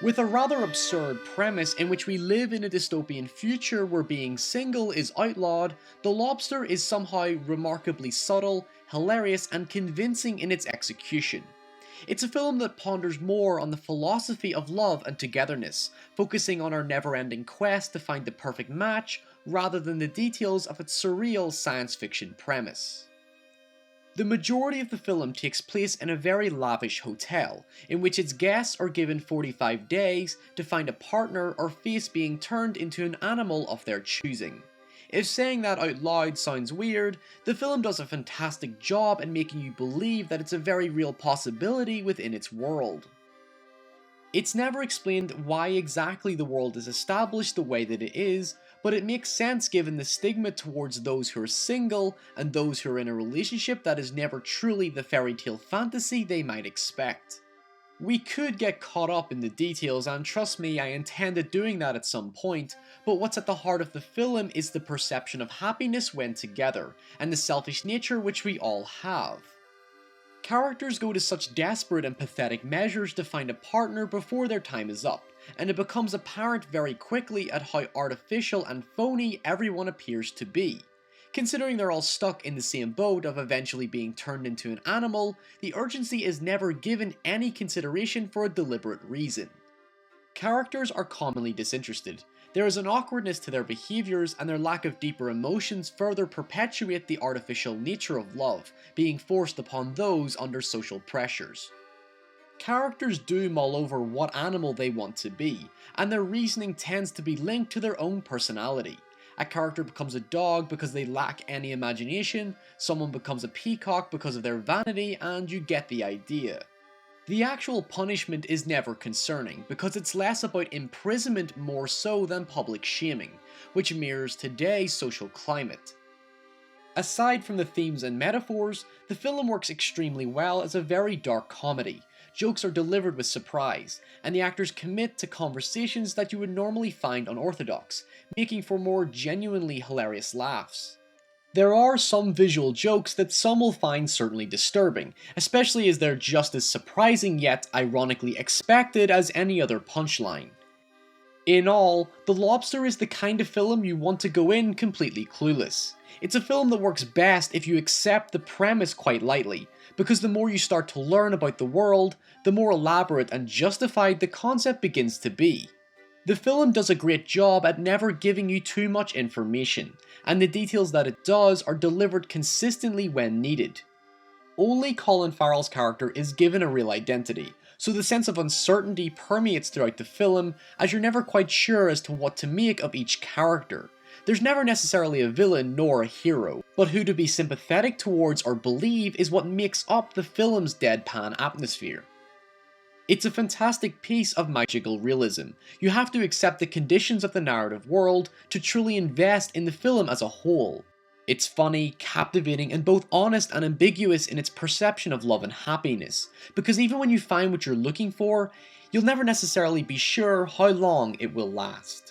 With a rather absurd premise in which we live in a dystopian future where being single is outlawed, The Lobster is somehow remarkably subtle, hilarious, and convincing in its execution. It's a film that ponders more on the philosophy of love and togetherness, focusing on our never-ending quest to find the perfect match, rather than the details of its surreal science fiction premise. The majority of the film takes place in a very lavish hotel, in which its guests are given 45 days to find a partner or face being turned into an animal of their choosing. If saying that out loud sounds weird, the film does a fantastic job in making you believe that it's a very real possibility within its world. It's never explained why exactly the world is established the way that it is, but it makes sense given the stigma towards those who are single and those who are in a relationship that is never truly the fairy tale fantasy they might expect. We could get caught up in the details, and trust me, I intended doing that at some point, but what's at the heart of the film is the perception of happiness when together, and the selfish nature which we all have. Characters go to such desperate and pathetic measures to find a partner before their time is up, and it becomes apparent very quickly at how artificial and phony everyone appears to be. Considering they're all stuck in the same boat of eventually being turned into an animal, the urgency is never given any consideration for a deliberate reason. Characters are commonly disinterested. There is an awkwardness to their behaviours, and their lack of deeper emotions further perpetuate the artificial nature of love, being forced upon those under social pressures. Characters do mull over what animal they want to be, and their reasoning tends to be linked to their own personality. A character becomes a dog because they lack any imagination, someone becomes a peacock because of their vanity, and you get the idea. The actual punishment is never concerning, because it's less about imprisonment more so than public shaming, which mirrors today's social climate. Aside from the themes and metaphors, the film works extremely well as a very dark comedy. Jokes are delivered with surprise, and the actors commit to conversations that you would normally find unorthodox, making for more genuinely hilarious laughs. There are some visual jokes that some will find certainly disturbing, especially as they're just as surprising yet ironically expected as any other punchline. In all, The Lobster is the kind of film you want to go in completely clueless. It's a film that works best if you accept the premise quite lightly, because the more you start to learn about the world, the more elaborate and justified the concept begins to be. The film does a great job at never giving you too much information, and the details that it does are delivered consistently when needed. Only Colin Farrell's character is given a real identity, so the sense of uncertainty permeates throughout the film as you're never quite sure as to what to make of each character. There's never necessarily a villain nor a hero, but who to be sympathetic towards or believe is what makes up the film's deadpan atmosphere. It's a fantastic piece of magical realism. You have to accept the conditions of the narrative world to truly invest in the film as a whole. It's funny, captivating, and both honest and ambiguous in its perception of love and happiness, because even when you find what you're looking for, you'll never necessarily be sure how long it will last.